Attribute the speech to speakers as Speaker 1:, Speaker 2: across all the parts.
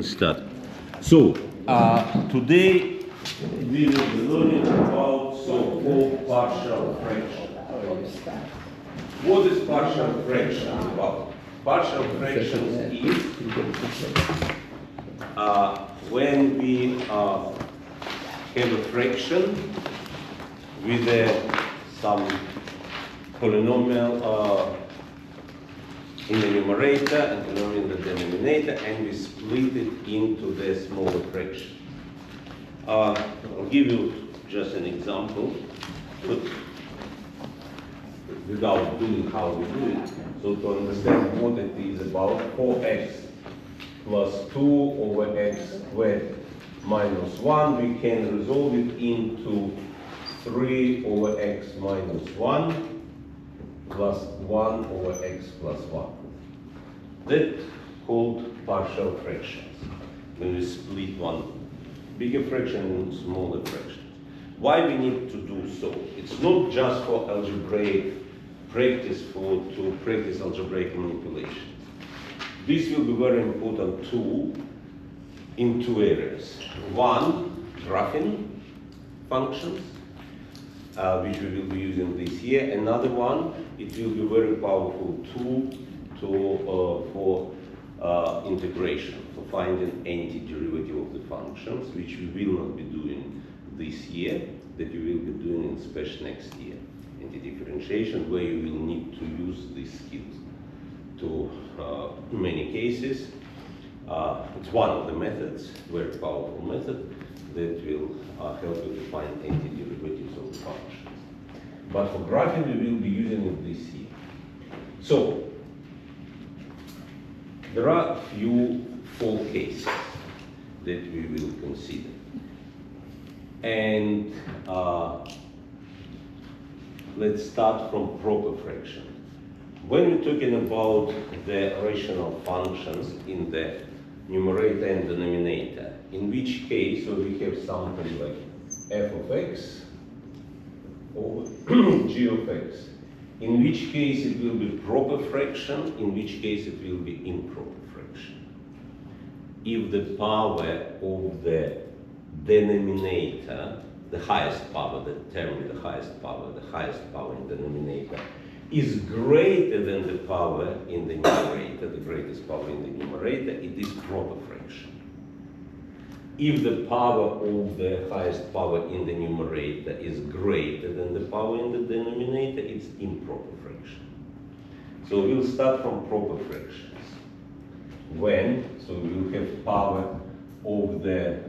Speaker 1: Start. So, today we will be learning about so-called partial fraction. What is partial fraction about? Partial fractions is when we have a fraction with some polynomial in the numerator and polynomial in the denominator, and we split it into the smaller fraction. I'll give you just an example, but without doing how we do it. So to understand what it is about, 4x plus 2 over x squared minus 1, we can resolve it into 3 over x minus 1 plus 1 over x plus 1. That's called partial fractions, when we split one bigger fraction into smaller fractions. Why we need to do so? It's not just for algebraic practice, to practice algebraic manipulation. This will be very important tool in two areas. One, graphing functions, which we will be using this year. Another one, it will be very powerful tool for integration, for finding antiderivative of the functions, which we will not be doing this year, that we will be doing in special next year. Antidifferentiation, where you will need to use these skills. To in many cases, it's one of the methods, very powerful method, that will help you to find antiderivatives of the functions. But for graphing, we will be using it this year. So, there are a few four cases that we will consider. And let's start from proper fraction. When we're talking about the rational functions in the numerator and denominator, in which case, so we have something like f of x over g of x. In which case it will be proper fraction, in which case it will be improper fraction. If the power of the denominator, the highest power, the term with the highest power in the denominator, is greater than the power in the numerator, the greatest power in the numerator, it is proper fraction. If the power of the highest power in the numerator is greater than the power in the denominator, it's improper fraction. So we'll start from proper fractions. So we'll have power of the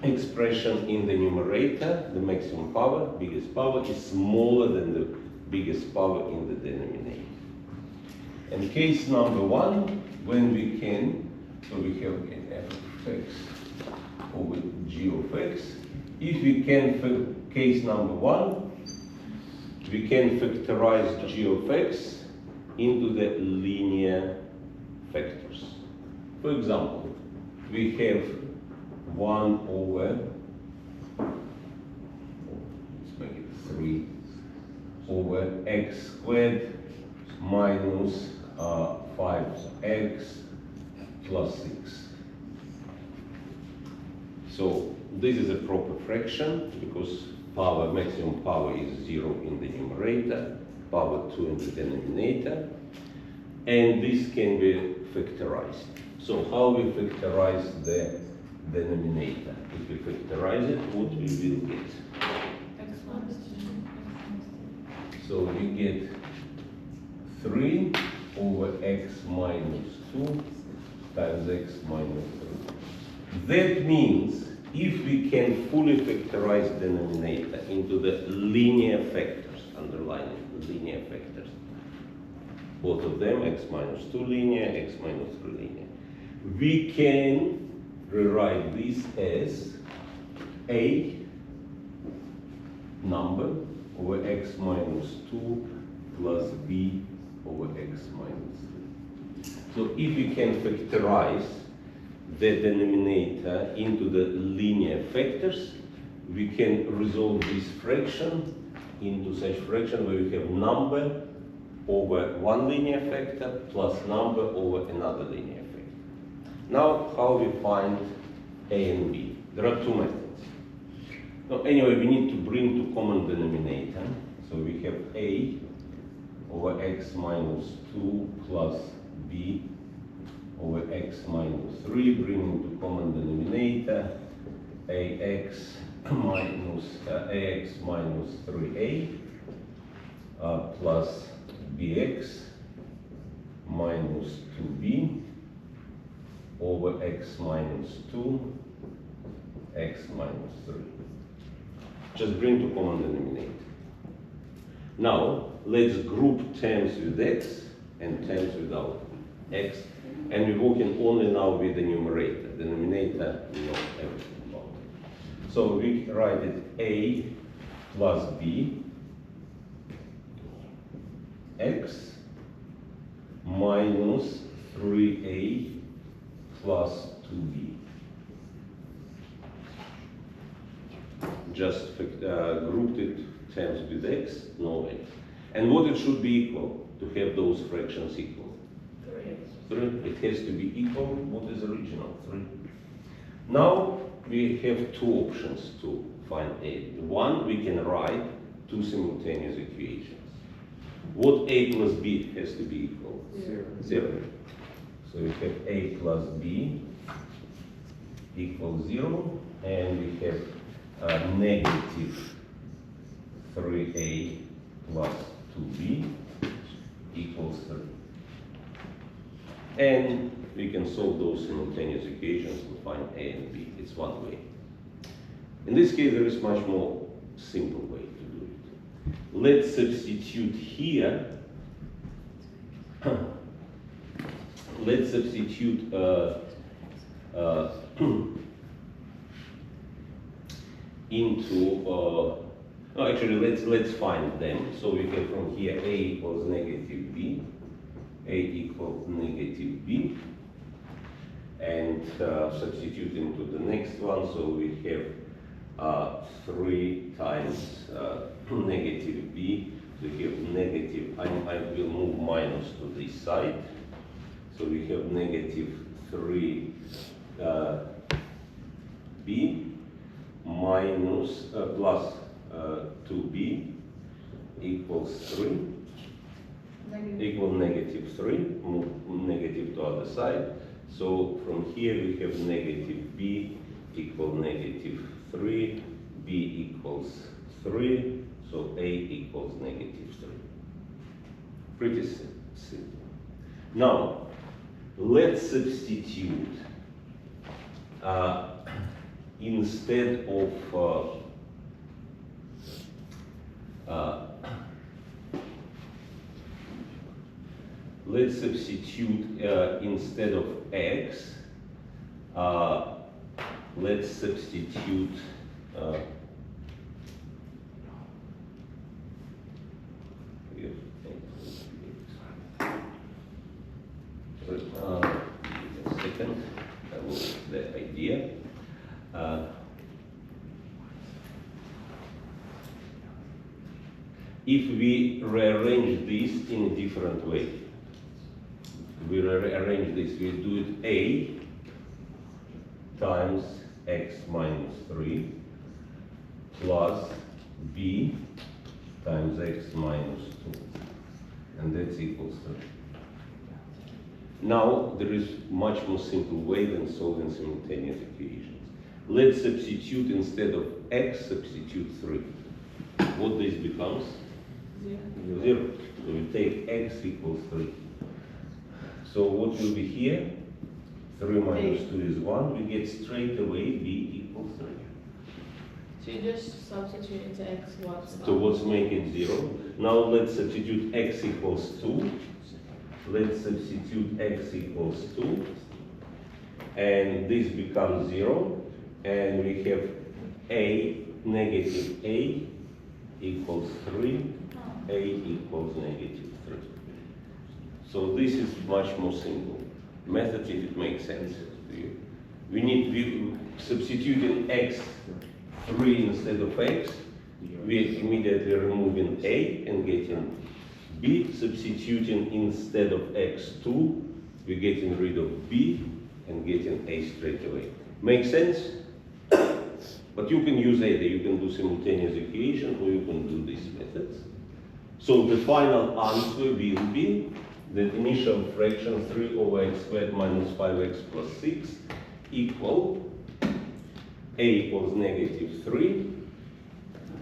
Speaker 1: expression in the numerator, the maximum power, biggest power, is smaller than the biggest power in the denominator. And case number one, when we can, so we have f of x over g of x. If we can, case number one, we can factorize g of x into the linear factors. For example, we have 1 over, let's make it 3, over x squared minus 5x plus 6. So this is a proper fraction because maximum power is 0 in the numerator, power 2 in the denominator, and this can be factorized. So how we factorize the denominator? If we factorize it, what we will get? So we get 3 over x minus 2 times x minus 3. That means if we can fully factorize the denominator into the linear factors, underline linear factors, both of them, x minus 2 linear, x minus 3 linear, we can rewrite this as a number over x minus 2 plus b over x minus 3. So if we can factorize the denominator into the linear factors, we can resolve this fraction into such fraction where we have number over one linear factor plus number over another linear factor. Now, how we find A and B? There are two methods. Now, anyway, we need to bring to common denominator. So we have A over x minus 2 plus B over x minus 3, bringing to common denominator ax minus 3a plus bx minus 2b over x minus 2, x minus 3. Just bring to common denominator. Now, let's group terms with x and terms without x. And we're working only now with the numerator. The denominator, we know everything about it. So we write it a plus b x minus 3a plus 2b. Just grouped it terms with x, no x. And what it should be equal to have those fractions equal? 3. It has to be equal. What is original? 3. Now we have two options to find a. One, we can write two simultaneous equations. What a plus b has to be equal? 0. So we have a plus b equals 0, and we have negative 3a plus 2b equals 3. And we can solve those simultaneous equations and find a and b. It's one way. In this case, there is much more simple way to do it. Let's substitute here. Let's substitute into. Actually, let's find them. So we get from here a equals negative b. A equals negative b, and substitute into the next one, so we have 3 times negative b. We have negative, I will move minus to this side, so we have negative 3 b minus plus 2b equals 3. Equal negative 3, move negative to other side. So from here we have negative b equal negative 3, b equals 3, so a equals negative 3. Pretty simple. Now, let's substitute instead of let's substitute instead of x, let's substitute a second, that was the idea. If we rearrange this in a different way, we rearrange this, we do it a times x minus 3 plus b times x minus 2, and that's equals 3. Now, there is much more simple way than solving simultaneous equations. Let's substitute instead of x, substitute 3. What this becomes? 0. So we take x equals 3. So what will be here? 3 minus 2 is 1. We get straight away b equals 3.
Speaker 2: So you just substitute into x what's
Speaker 1: So what's make it 0? Now let's substitute x equals 2. Let's substitute x equals 2. And this becomes 0. And we have a negative a equals 3. A equals negative 3. So this is much more simple method if it makes sense to you. We substituting x 3 instead of x. We immediately removing a and getting b. Substituting instead of x 2, we're getting rid of b and getting A straight away. Make sense? But you can use either. You can do simultaneous equation or you can do these methods. So the final answer will be the initial fraction 3 over x squared minus 5x plus 6 equal A equals negative 3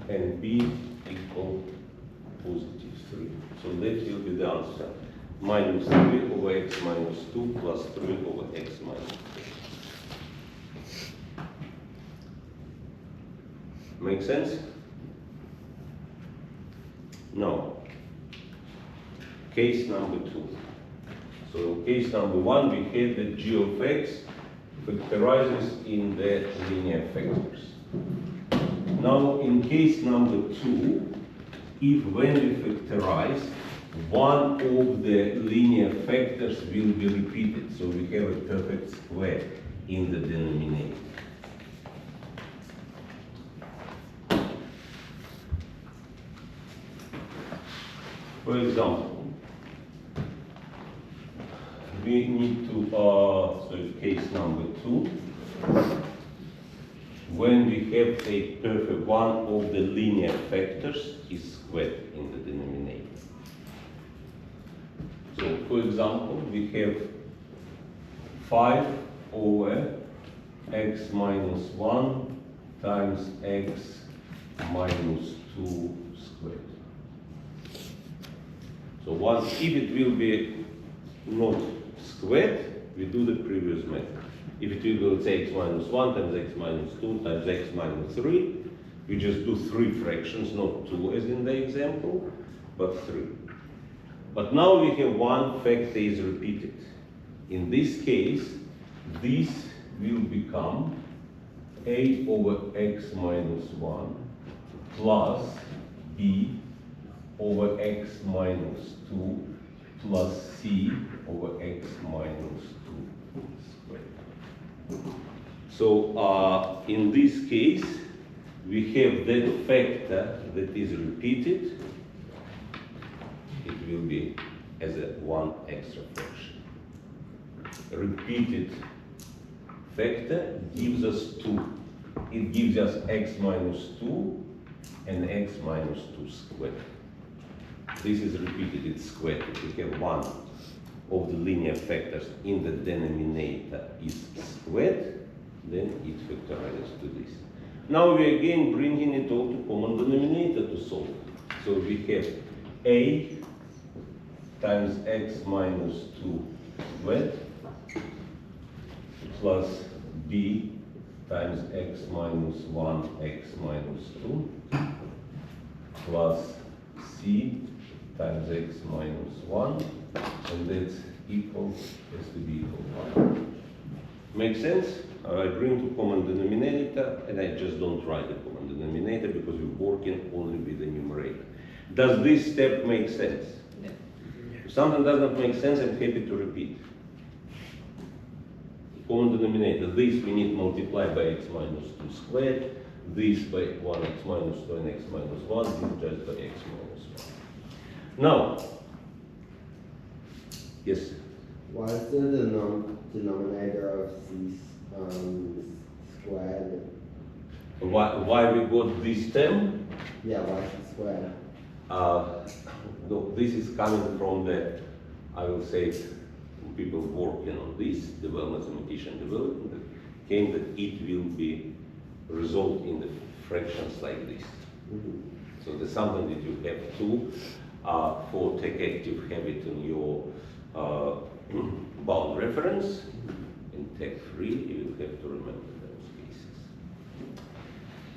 Speaker 1: and B equal positive 3. So that will be the answer. Minus 3 over x minus 2 plus 3 over x minus 3. Make sense? Now, case number 2. So case number 1, we have that g of x factorizes in the linear factors. Now, in case number 2, if when we factorize, one of the linear factors will be repeated, so we have a perfect square in the denominator. For example, we need to, so case number 2, when we have a perfect one of the linear factors is squared in the denominator. So, for example, we have 5 over x minus 1 times x minus 2 squared. So once, if it will be not squared, we do the previous method. If it will be, let's say, x minus 1 times x minus 2 times x minus 3, we just do 3 fractions, not 2 as in the example, but 3. But now we have one factor is repeated. In this case, this will become a over x minus 1 plus b over x minus 2 plus c over x minus 2 squared. So in this case, we have that factor that is repeated. It will be as a one extra fraction. Repeated factor gives us 2. It gives us x minus 2 and x minus 2 squared. This is repeated, it's squared. If we have one of the linear factors in the denominator is squared, then it factorizes to this. Now we again bringing it all to common denominator to solve. So we have a times x minus 2 squared plus b times x minus 1 x minus 2 plus c times x minus 1, and that's equal, has to be equal 1. Make sense? I bring to common denominator, and I just don't write the common denominator because we're working only with the numerator. Does this step make sense?
Speaker 2: Yeah.
Speaker 1: If something does not make sense, I'm happy to repeat. Common denominator, this we need multiply by x minus 2 squared, this by 1x minus 2 and x minus 1, this just by x minus 1. Now, yes?
Speaker 3: Why is the denominator of c squared?
Speaker 1: Why we got this term?
Speaker 3: Yeah, why is it squared?
Speaker 1: No, this is coming from the, I will say, people working on this, the mathematician development, came that it will be resolved in the fractions like this.
Speaker 3: Mm-hmm.
Speaker 1: So there's something that you have to, for take active, have it in your bound reference. In take free, you will have to remember those cases.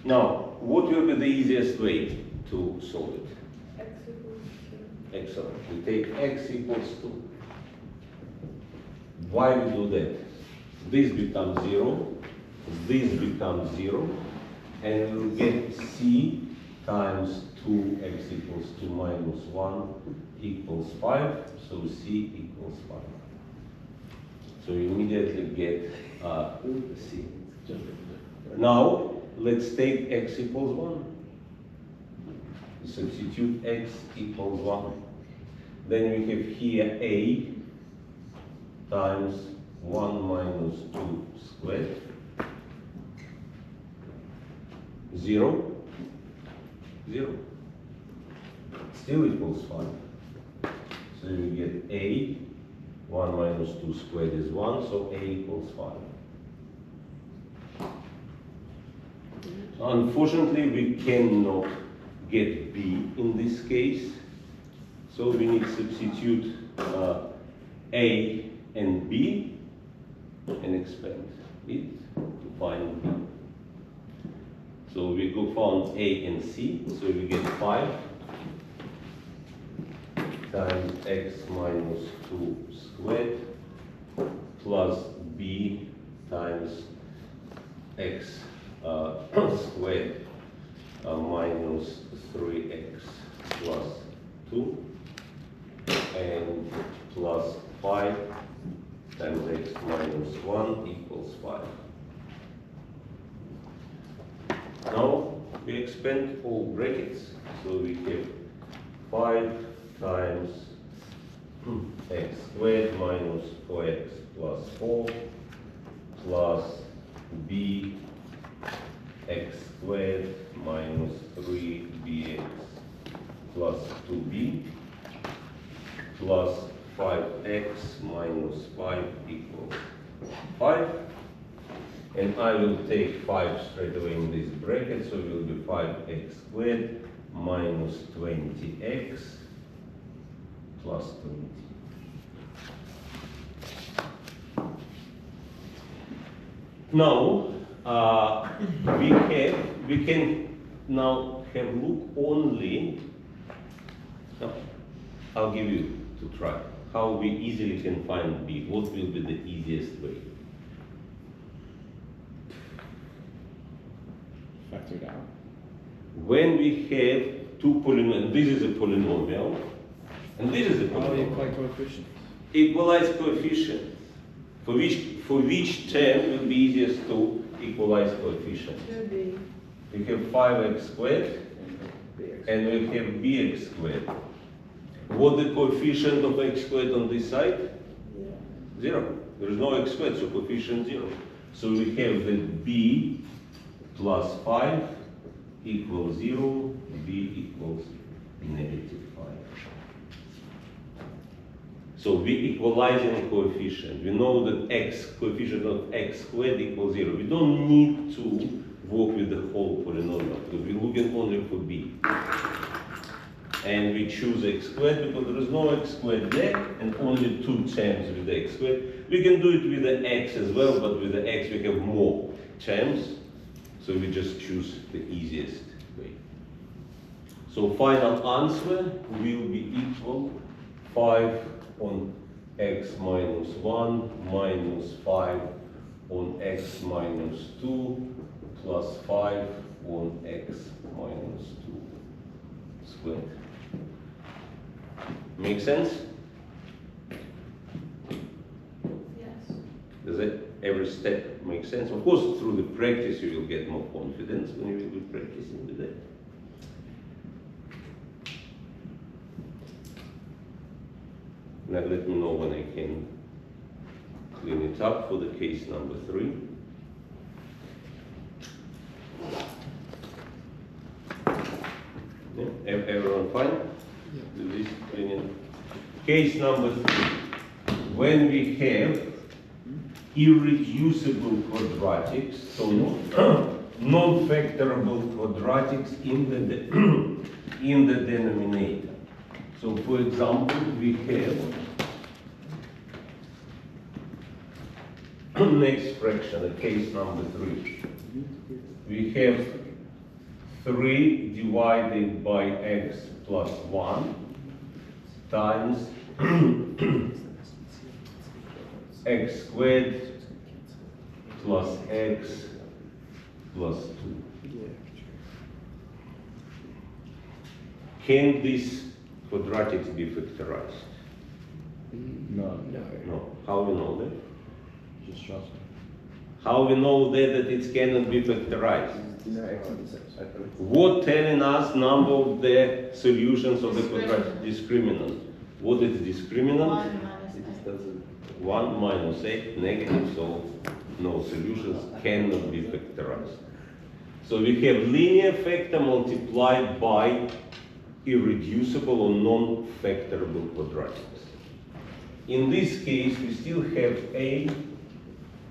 Speaker 1: Now, what will be the easiest way to solve it?
Speaker 2: X equals 2.
Speaker 1: Excellent. We take x equals 2. Why we do that? This becomes 0, this becomes 0, and we'll get c times 2x equals 2 minus 1 equals 5, so c equals 5. So you immediately get c. Now, let's take x equals 1. Substitute x equals 1. Then we have here a times 1 minus 2 squared. 0, 0. Still equals 5. So you get a, 1 minus 2 squared is 1, so a equals 5. Unfortunately, we cannot get b in this case, so we need to substitute a and b and expand it to find b. So we go found a and c, so we get 5 times x minus 2 squared plus b times x squared minus 3x plus 2 and plus 5 times x minus 1 equals 5. Now we expand all brackets, so we have 5 times x squared minus 4x plus 4 plus b x squared minus 3bx plus 2b plus 5x minus 5 equals 5. And I will take 5 straight away in this bracket, so it will be 5x squared minus 20x plus 20. Now, we can now have look only, no, I'll give you to try, how we easily can find b, what will be the easiest way?
Speaker 4: Factor it out.
Speaker 1: When we have two polynomials, this is a polynomial, and this is a
Speaker 4: How do you
Speaker 1: polynomial.
Speaker 4: apply coefficients?
Speaker 1: Equalize coefficients. For which term will be easiest to equalize coefficients?
Speaker 2: Should be.
Speaker 1: We have 5x squared
Speaker 4: Bx.
Speaker 1: and we have bx squared. What the coefficient of x squared on this side?
Speaker 2: Yeah.
Speaker 1: 0. There is no x squared, so coefficient 0. So we have that b plus 5 equals 0, b equals negative 5. So we equalizing coefficient. We know that x, coefficient of x squared equals 0. We don't need to work with the whole polynomial, because we're looking only for b. And we choose x squared because there is no x squared there, and only 2 terms with the x squared. We can do it with the x as well, but with the x we have more terms, so we just choose the easiest way. So final answer will be equal 5 on x minus 1 minus 5 on x minus 2 plus 5 on x minus 2 squared. Make sense?
Speaker 2: Yes.
Speaker 1: Does it every step make sense? Of course, through the practice you will get more confidence when you will be practicing with it. Now let me know when I can clean it up for the case number 3. Yeah, everyone fine? With this cleaning. Case number 3. When we have irreducible quadratics, so non-factorable quadratics in the denominator. So for example, we have next fraction, case number 3. We have 3 divided by x plus 1 times x squared plus x plus 2. Can these quadratics be factorized?
Speaker 4: No.
Speaker 1: No. How we know that?
Speaker 4: Just trust me.
Speaker 1: How we know that it cannot be factorized? What telling us number of the solutions of the quadratic discriminant? What is discriminant?
Speaker 2: 1 minus x.
Speaker 1: 1 minus 8 negative, so no solutions cannot be factorized. So we have linear factor multiplied by irreducible or non-factorable quadratics. In this case, we still have a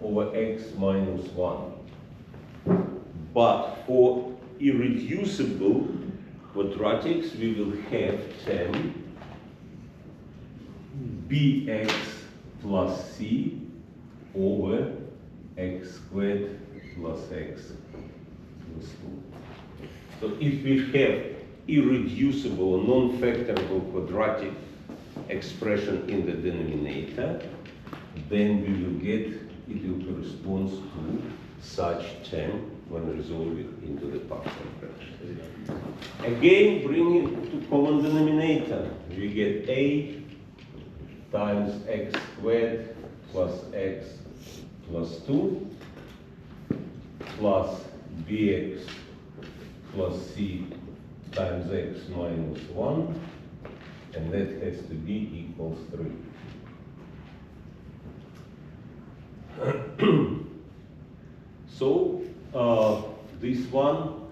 Speaker 1: over x minus 1. But for irreducible quadratics, we will have term bx plus c over x squared plus x plus 2. So if we have irreducible or non-factorable quadratic expression in the denominator, then we will get, it will correspond to such term when resolve it into the partial fraction. Again, bring it to common denominator. We get a times x squared plus x plus 2 plus bx plus c times x minus 1, and that has to be equals 3. So this one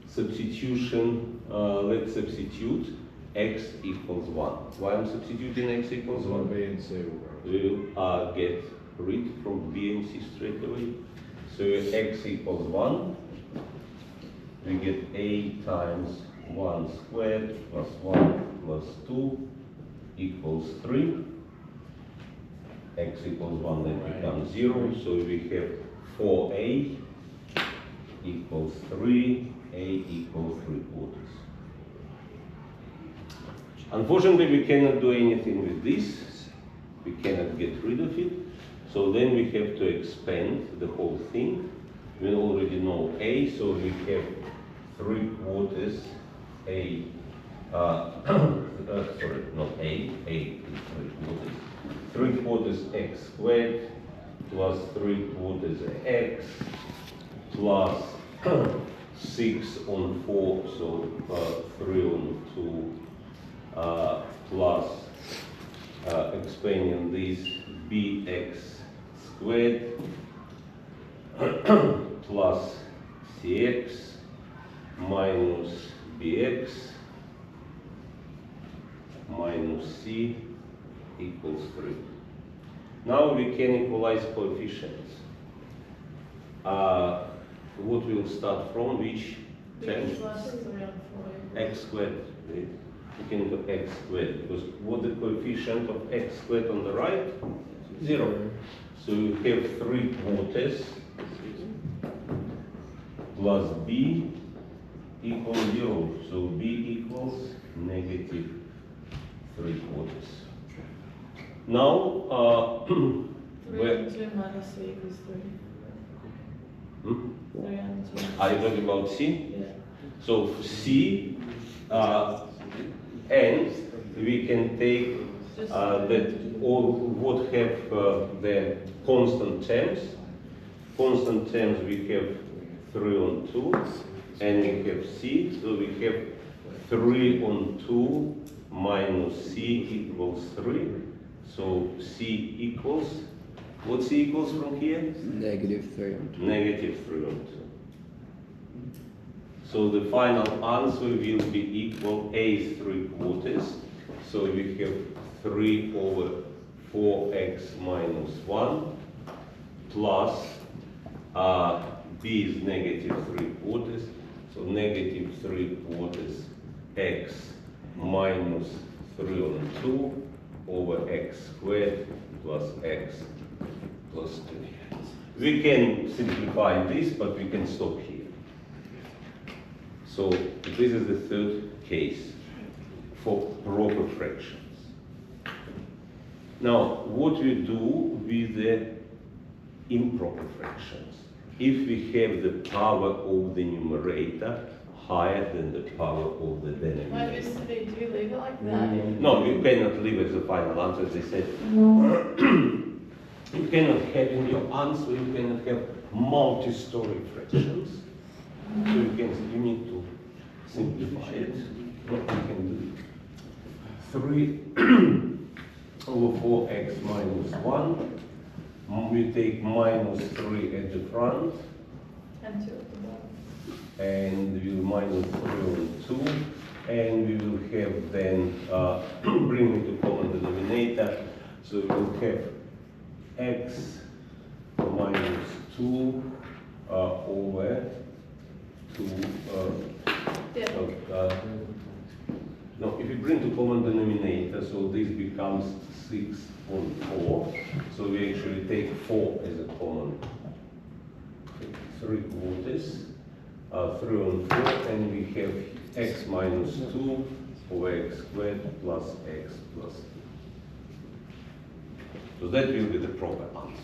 Speaker 1: substitution, let's substitute x equals 1. Why I'm substituting x equals 1?
Speaker 4: B and C will go.
Speaker 1: We'll get rid from b and c straight away. So x equals 1. We get a times 1 squared plus 1 plus 2 equals 3. X equals 1, then becomes 0. So we have 4a equals 3, a equals 3/4. Unfortunately, we cannot do anything with this. We cannot get rid of it. So then we have to expand the whole thing. We already know a, so we have 3/4 a, sorry, not a is 3/4. 3/4 x squared plus 3/4 x plus 6 on 4, so 3 on 2, plus expanding this bx squared plus cx minus bx minus c equals 3. Now we can equalize coefficients. What will start from which term?
Speaker 2: B plus 3 on 4.
Speaker 1: X squared. We can do x squared because what the coefficient of x squared on the right? 0. So you have 3/4 plus b equals 0. So b equals negative 3/4. Now,
Speaker 2: 3
Speaker 1: where?
Speaker 2: on 2 minus c equals 3.
Speaker 1: Hmm?
Speaker 2: 3 on 2.
Speaker 1: Are you talking about c?
Speaker 2: Yeah.
Speaker 1: So c, and we can take
Speaker 2: Just
Speaker 1: that all what have the constant terms. Constant terms we have 3 on 2, and we have c, so we have 3 on 2 minus c equals 3. So c equals, what c equals from here?
Speaker 3: Negative 3 on 2.
Speaker 1: Negative 3 on 2. So the final answer will be equal a is 3/4. So we have 3 over 4x minus 1 plus b is negative 3/4. So negative 3/4 x minus 3 on 2 over x squared plus x plus 2. We can simplify this, but we can stop here. So this is the third case for proper fractions. Now, what we do with the improper fractions? If we have the power of the numerator higher than the power of the
Speaker 2: Why
Speaker 1: denominator.
Speaker 2: do we leave it like that?
Speaker 1: No, you cannot leave as the final answer, as I said. You cannot have in your answer, you cannot have multi-story fractions. So you need to simplify it. What we can do? 3 over 4x minus 1. We take minus 3 at the front,
Speaker 2: And 2 at the bottom.
Speaker 1: and we will minus 3 on 2, and we will have then, bring it to common denominator, so we will have x minus 2 over 2,
Speaker 2: Yeah.
Speaker 1: no, if you bring to common denominator, so this becomes 6 on 4, so we actually take 4 as a common, 3 quarters, 3 on 4, and we have x minus 2 over x squared plus x plus 2. So that will be the proper answer.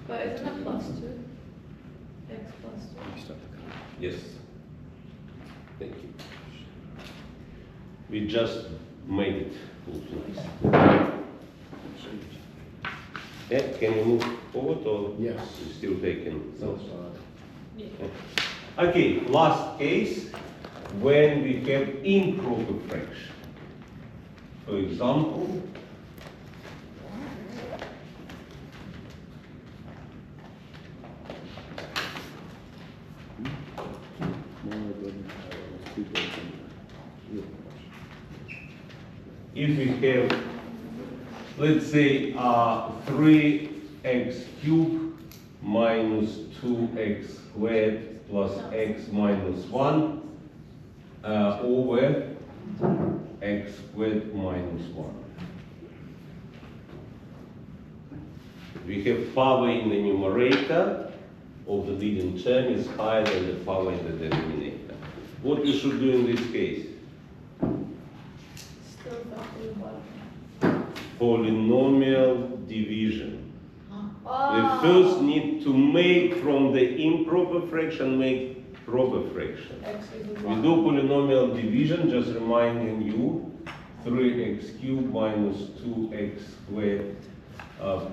Speaker 2: But isn't it plus 2? X plus 2.
Speaker 1: Yes. Thank you. We just made it look nice. Yeah, can you move forward or
Speaker 4: Yes.
Speaker 1: you still taking notes?
Speaker 2: Yeah.
Speaker 1: Okay, last case, when we have improper fraction. For example, if we have, let's say, 3x cubed minus 2x squared plus x minus 1 over x squared minus 1. We have power in the numerator of the leading term is higher than the power in the denominator. What we should do in this case?
Speaker 2: Still factor the bottom.
Speaker 1: Polynomial division.
Speaker 2: Oh.
Speaker 1: We first need to make from the improper fraction, make proper fraction.
Speaker 2: X is the
Speaker 1: We
Speaker 2: bottom.
Speaker 1: do polynomial division, just reminding you, 3x cubed minus 2x squared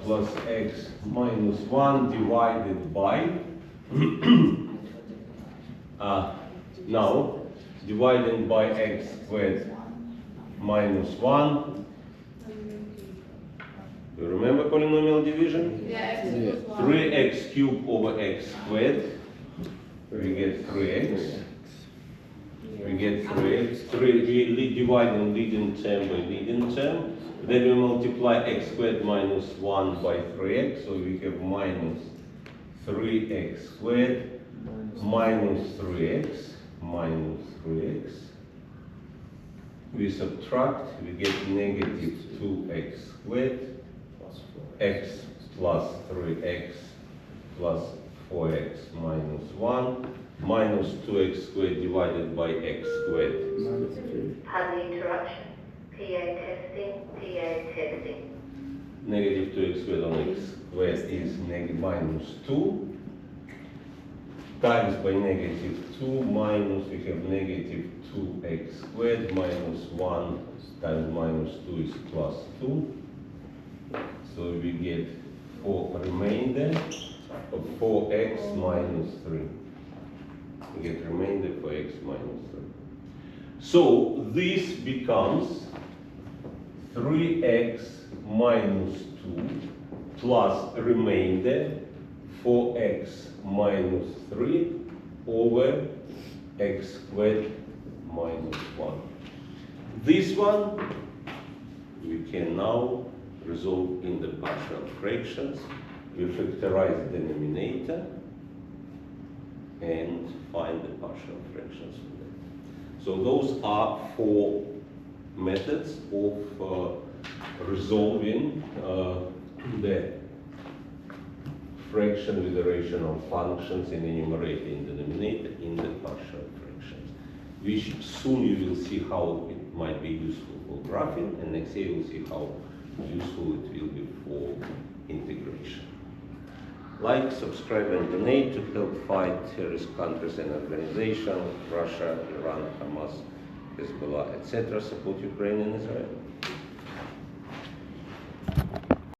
Speaker 1: plus x minus 1 divided by, now, dividing by x squared minus 1. You remember polynomial division?
Speaker 2: Yeah, X equals 1.
Speaker 1: 3x cubed over x squared, we get 3x. We get 3x. 3, we divide in leading term by leading term. Then we multiply x squared minus 1 by 3x, so we have minus 3x squared minus 3x minus 3x. We subtract, we get negative 2x squared, x plus 3x plus 4x minus 1, minus 2x squared divided by x squared.
Speaker 5: Pardon the interruption. PA testing, PA testing.
Speaker 1: Negative 2x squared on x squared is minus 2, times by negative 2 minus, we have negative 2x squared minus 1 times minus 2 is plus 2. So we get 4 remainder of 4x minus 3. We get remainder for x minus 3. So this becomes 3x minus 2 plus remainder 4x minus 3 over x squared minus 1. This one we can now resolve in the partial fractions. We factorize the denominator and find the partial fractions for that. So those are 4 methods of resolving the fraction with the rational functions in the numerator and denominator in the partial fractions. Which soon you will see how it might be useful for graphing, and next year you will see how useful it will be for integration. Like, subscribe and donate to help fight terrorist countries and organizations, Russia, Iran, Hamas, Hezbollah, etc. Support Ukraine and Israel.